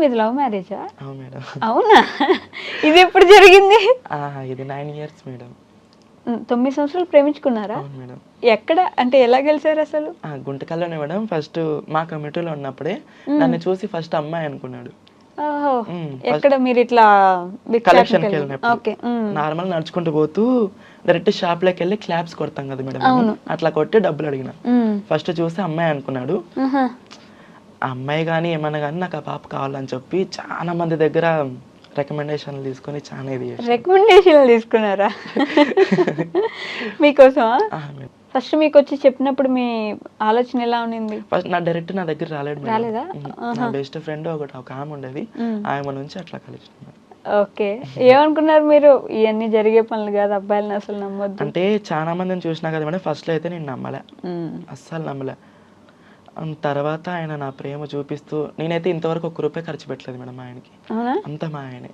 మీది లవ్ మ్యారేజా? అవును మేడం. అవునా? ఇది ఎప్పుడు జరిగింది? ఇది 9 ఇయర్స్ మేడం. 9 సంవత్సరాలు ప్రేమించుకున్నారా? అవును మేడం. ఎక్కడ అంటే ఎలా గెలిచారు అసలు? గుంటకల్లోనే మేడం. ఫస్ట్ మా కమిటీలో ఉన్నప్పుడే నన్ను చూసి ఫస్ట్ అమ్మాయి అనుకున్నాడు. ఓహో! ఫస్ట్ ఎక్కడ మీరు ఇట్లా కలెక్షన్కి వెళ్ళినప్పుడు ఓకే. నార్మల్ నడుచుకుంటూ పోతూ డైరెక్ట్ షాప్లోకి వెళ్ళి క్లాప్స్ కొడతాం కదా మేడం. అవును. అట్లా కొట్టి డబ్బులు అడిగిన. హ్మ్. ఫస్ట్ చూసి అమ్మాయి అనుకున్నాడు. ఆహా! ఆ అమ్మాయి కానీ ఏమన్నా కానీ నాకు ఆ పాప కావాలని చెప్పి చాలా మంది దగ్గర రికమెండేషన్లు తీసుకొని చాలా ఇది చేశాను. రికమెండేషన్లు తీసుకున్నారా? మీకోసమా? మేడం. ఫస్ట్ మీకొచ్చి చెప్పినప్పుడు మీ ఆలోచన ఎలా ఉండింది? ఫస్ట్ డైరెక్ట్ నా దగ్గర రాలేడు మేడం. రాలేదా? నా బెస్ట్ ఫ్రెండ్ ఒక ఆమె ఉండేది. ఆమె నుంచి అట్లా కలిసి. ఓకే. ఏమనుకున్నారు మీరు? ఇవన్నీ జరిగే పనులు కాదు, అబ్బాయిలని అసలు నమ్మొద్దు. అంటే చాలా మందిని చూసినా కదా మేడం. ఫస్ట్‌లో అయితే నేను నమ్మలే. అస్సలు నమ్మలే. తర్వాత ఆయన నా ప్రేమ చూపిస్తూ నేనైతే ఇంతవరకు ఒక్క రూపాయి ఖర్చు పెట్టలేదు మేడం ఆయనకి. అవునా? అంతా మా ఆయనే.